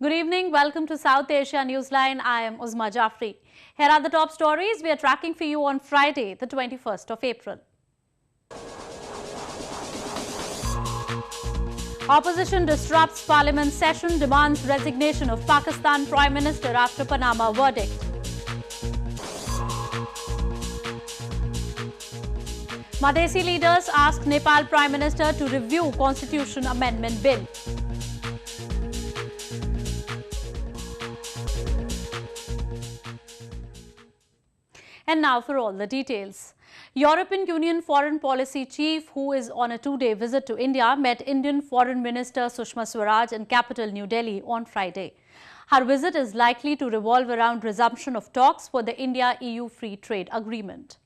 Good evening. Welcome to South Asia Newsline. I am Uzma Jafri. Here are the top stories we are tracking for you on Friday, the 21st of April. Opposition disrupts Parliament session, demands resignation of Pakistan Prime Minister after Panama verdict. Madhesi leaders ask Nepal Prime Minister to review Constitution Amendment Bill. And now for all the details. European Union Foreign Policy Chief, who is on a two-day visit to India, met Indian Foreign Minister Sushma Swaraj in capital New Delhi on Friday. Her visit is likely to revolve around resumption of talks for the India-EU Free Trade Agreement.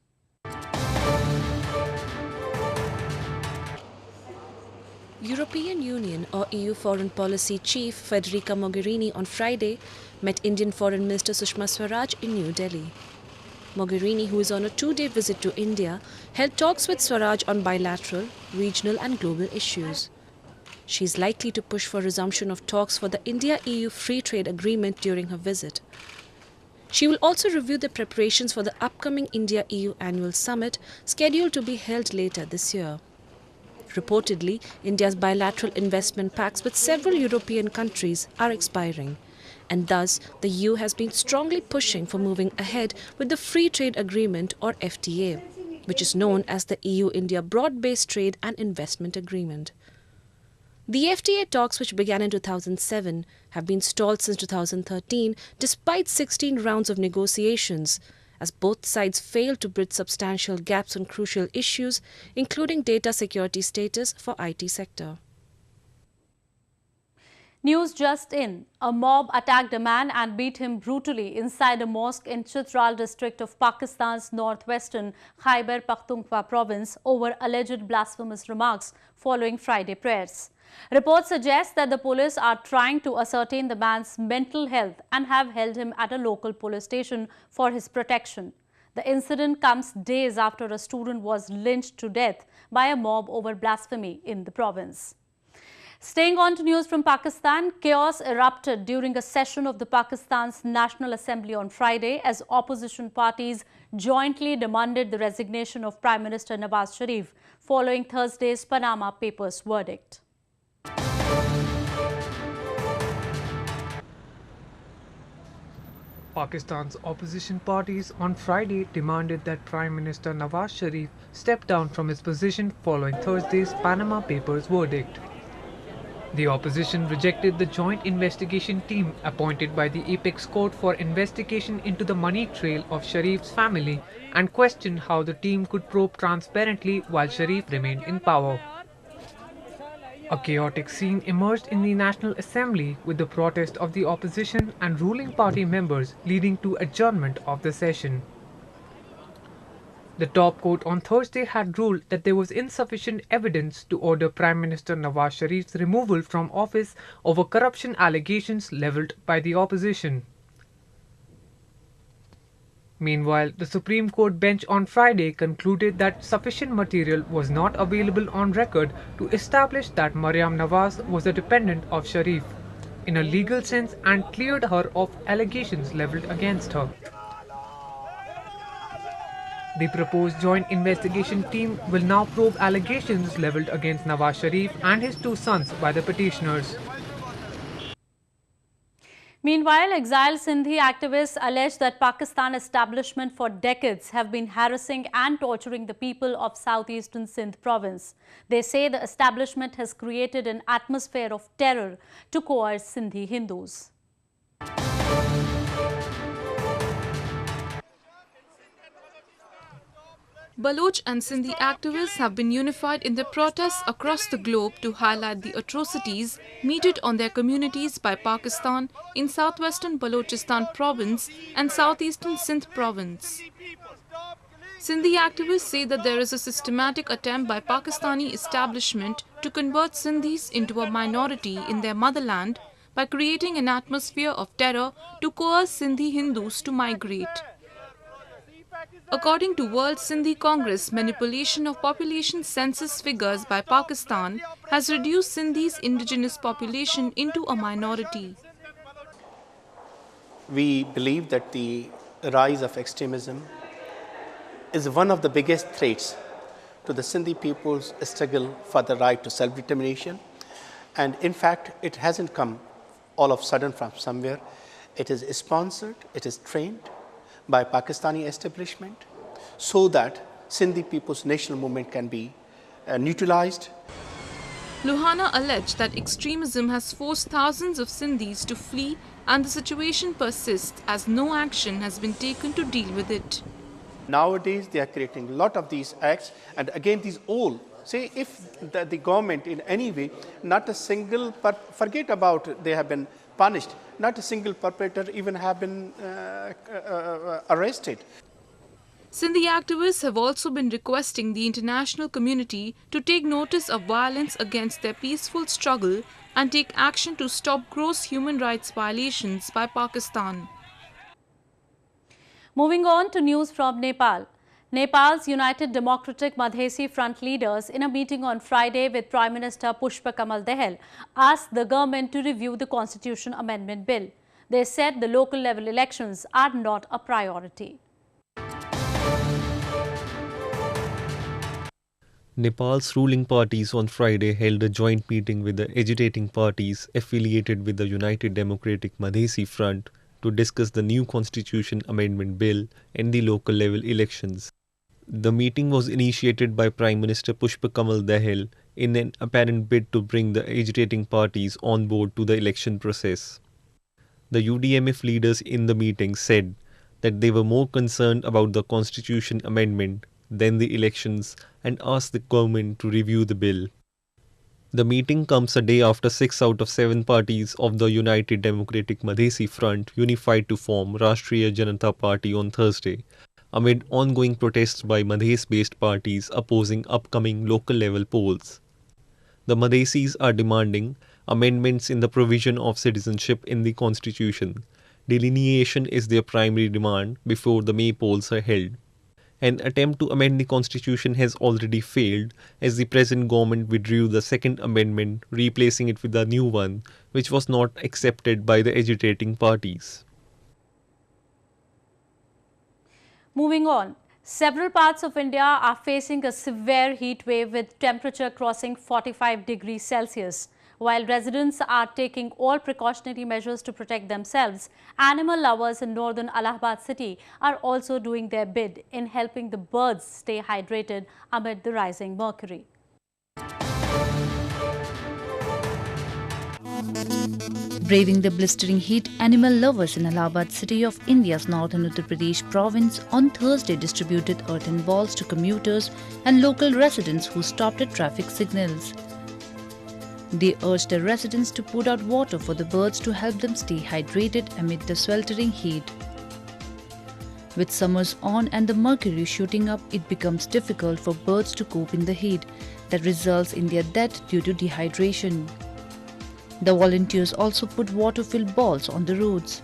European Union or EU Foreign Policy Chief Federica Mogherini on Friday met Indian Foreign Minister Sushma Swaraj in New Delhi. Mogherini, who is on a two-day visit to India, held talks with Swaraj on bilateral, regional and global issues. She is likely to push for resumption of talks for the India-EU Free Trade Agreement during her visit. She will also review the preparations for the upcoming India-EU Annual Summit scheduled to be held later this year. Reportedly, India's bilateral investment pacts with several European countries are expiring, and thus the EU has been strongly pushing for moving ahead with the Free Trade Agreement or FTA, which is known as the EU-India Broad-Based Trade and Investment Agreement. The FTA talks, which began in 2007, have been stalled since 2013 despite 16 rounds of negotiations, as both sides failed to bridge substantial gaps on crucial issues, including data security status for IT sector. News just in. A mob attacked a man and beat him brutally inside a mosque in Chitral district of Pakistan's northwestern Khyber Pakhtunkhwa province over alleged blasphemous remarks following Friday prayers. Reports suggest that the police are trying to ascertain the man's mental health and have held him at a local police station for his protection. The incident comes days after a student was lynched to death by a mob over blasphemy in the province. Staying on to news from Pakistan, chaos erupted during a session of the Pakistan's National Assembly on Friday as opposition parties jointly demanded the resignation of Prime Minister Nawaz Sharif following Thursday's Panama Papers verdict. Pakistan's opposition parties on Friday demanded that Prime Minister Nawaz Sharif step down from his position following Thursday's Panama Papers verdict. The opposition rejected the joint investigation team appointed by the Apex Court for investigation into the money trail of Sharif's family and questioned how the team could probe transparently while Sharif remained in power. A chaotic scene emerged in the National Assembly with the protest of the opposition and ruling party members leading to adjournment of the session. The top court on Thursday had ruled that there was insufficient evidence to order Prime Minister Nawaz Sharif's removal from office over corruption allegations levelled by the opposition. Meanwhile, the Supreme Court bench on Friday concluded that sufficient material was not available on record to establish that Maryam Nawaz was a dependent of Sharif in a legal sense and cleared her of allegations levelled against her. The proposed joint investigation team will now probe allegations levelled against Nawaz Sharif and his two sons by the petitioners. Meanwhile, Exiled-Sindhi activists allege that Pakistan establishment for decades have been harassing and torturing the people of southeastern Sindh province. They say the establishment has created an atmosphere of terror to coerce Sindhi Hindus. Baloch and Sindhi activists have been unified in their protests across the globe to highlight the atrocities meted on their communities by Pakistan in southwestern Balochistan province and southeastern Sindh province. Sindhi activists say that there is a systematic attempt by Pakistani establishment to convert Sindhis into a minority in their motherland by creating an atmosphere of terror to coerce Sindhi Hindus to migrate. According to World Sindhi Congress, manipulation of population census figures by Pakistan has reduced Sindhi's indigenous population into a minority. We believe that the rise of extremism is one of the biggest threats to the Sindhi people's struggle for the right to self-determination. And in fact, it hasn't come all of a sudden from somewhere. It is sponsored, it is trained by Pakistani establishment so that Sindhi people's national movement can be neutralized. Luhana alleged that extremism has forced thousands of Sindhis to flee and the situation persists as no action has been taken to deal with it. Nowadays, they are creating a lot of these acts, and again, these all say if the government in any way, not a single, forget about they have been punished, not a single perpetrator even have been arrested. Sindhi activists have also been requesting the international community to take notice of violence against their peaceful struggle and take action to stop gross human rights violations by Pakistan. Moving on to news from Nepal. Nepal's United Democratic Madhesi Front leaders, in a meeting on Friday with Prime Minister Pushpa Kamal Dahal, asked the government to review the Constitution Amendment Bill. They said the local level elections are not a priority. Nepal's ruling parties on Friday held a joint meeting with the agitating parties affiliated with the United Democratic Madhesi Front to discuss the new Constitution Amendment Bill and the local level elections. The meeting was initiated by Prime Minister Pushpa Kamal Dahal in an apparent bid to bring the agitating parties on board to the election process. The UDMF leaders in the meeting said that they were more concerned about the Constitution Amendment than the elections and asked the government to review the bill. The meeting comes a day after 6 out of 7 parties of the United Democratic Madhesi Front unified to form Rashtriya Janata Party on Thursday, amid ongoing protests by Madhes-based parties opposing upcoming local-level polls. The Madhesis are demanding amendments in the provision of citizenship in the constitution. Delineation is their primary demand before the May polls are held. An attempt to amend the constitution has already failed as the present government withdrew the second amendment, replacing it with a new one, which was not accepted by the agitating parties. Moving on, several parts of India are facing a severe heat wave with temperature crossing 45 degrees Celsius. While residents are taking all precautionary measures to protect themselves, animal lovers in northern Allahabad city are also doing their bit in helping the birds stay hydrated amid the rising mercury. Braving the blistering heat, animal lovers in Allahabad city of India's northern Uttar Pradesh province on Thursday distributed earthen balls to commuters and local residents who stopped at traffic signals. They urged the residents to put out water for the birds to help them stay hydrated amid the sweltering heat. With summers on and the mercury shooting up, it becomes difficult for birds to cope in the heat that results in their death due to dehydration. The volunteers also put water-filled balls on the roads.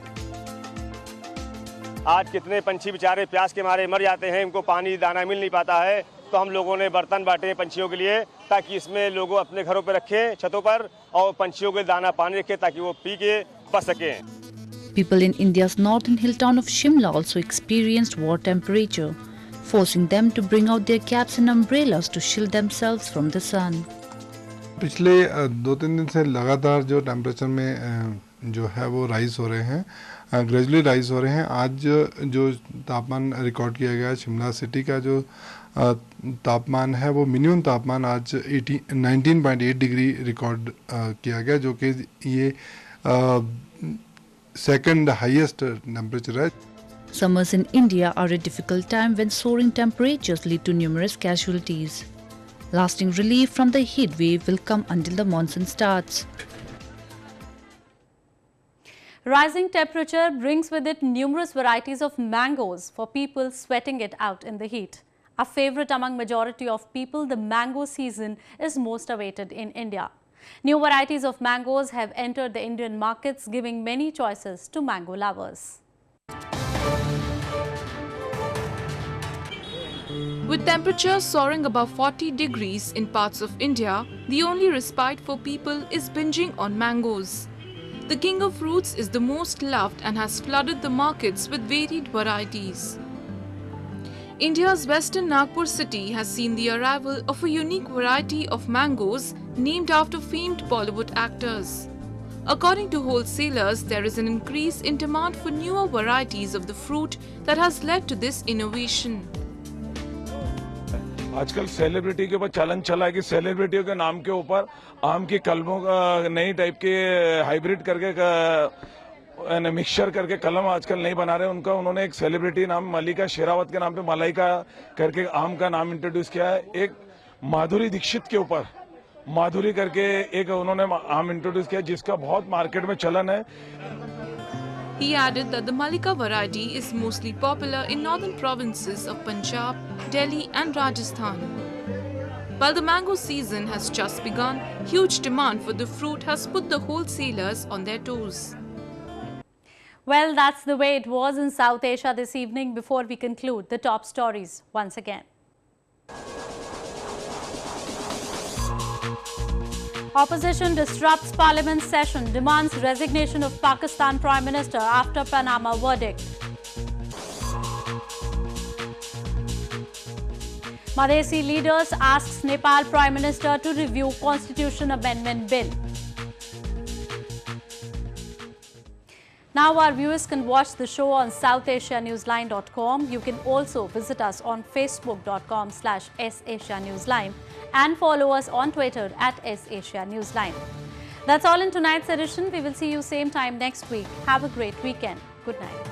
आज कितने पंछी बेचारे प्यास के मारे मर जाते हैं, इनको पानी दाना मिल नहीं पाता है, तो हम लोगों ने बर्तन बांटे पंछियों के लिए ताकि इसमें लोगों अपने घरों पर रखें छतों पर और पंछियों के दाना पानी रखें ताकि वो पी के बच सकें. People in India's northern hill town of Shimla also experienced war temperature, forcing them to bring out their caps and umbrellas to shield themselves from the sun. पिछले 2-3 दिन से लगातार जो टेम्परेचर में जो है वो राइज हो रहे हैं, ग्रेजुअली राइज हो रहे हैं. आज जो तापमान रिकॉर्ड किया गया है शिमला सिटी का जो तापमान है वो मिनिमम तापमान आज 19.8 डिग्री रिकॉर्ड किया गया, जो कि ये सेकंड हाईएस्ट टेम्परेचर है. Summers in India are a difficult time when soaring temperatures lead to numerous casualties. Lasting relief from the heat wave will come until the monsoon starts. Rising temperature brings with it numerous varieties of mangoes for people sweating it out in the heat. A favorite among majority of people, the mango season is most awaited in India. New varieties of mangoes have entered the Indian markets, giving many choices to mango lovers. With temperatures soaring above 40 degrees in parts of India, the only respite for people is binging on mangoes. The king of fruits is the most loved and has flooded the markets with varied varieties. India's western Nagpur city has seen the arrival of a unique variety of mangoes named after famed Bollywood actors. According to wholesalers, there is an increase in demand for newer varieties of the fruit that has led to this innovation. आजकल celebrity के ऊपर चलन चला है कि सेलिब्रिटियों के नाम के ऊपर आम की कलमों का नई टाइप के हाइब्रिड करके मिक्सचर करके कलम आजकल नहीं बना रहे। उन्होंने एक सेलिब्रिटी नाम मलिका शेरावत के नाम पे मलाइका करके आम का नाम इंट्रोड्यूस किया है। एक माधुरी दीक्षित के ऊपर माधुरी करके एक उन्होंने आम इंट्रोड्यूस किया जिसका बहुत मार्केट में चलन है। He added that the Malika variety is mostly popular in northern provinces of Punjab, Delhi and Rajasthan. While the mango season has just begun, huge demand for the fruit has put the wholesalers on their toes. Well, that's the way it was in South Asia this evening. Before we conclude, the top stories once again. Opposition disrupts Parliament session, demands resignation of Pakistan Prime Minister after Panama verdict. Madhesi leaders asks Nepal Prime Minister to review Constitution Amendment Bill. Now our viewers can watch the show on SouthAsiaNewsline.com. You can also visit us on Facebook.com/SAsiaNewsline and follow us on Twitter @SAsiaNewsline. That's all in tonight's edition. We will see you same time next week. Have a great weekend. Good night.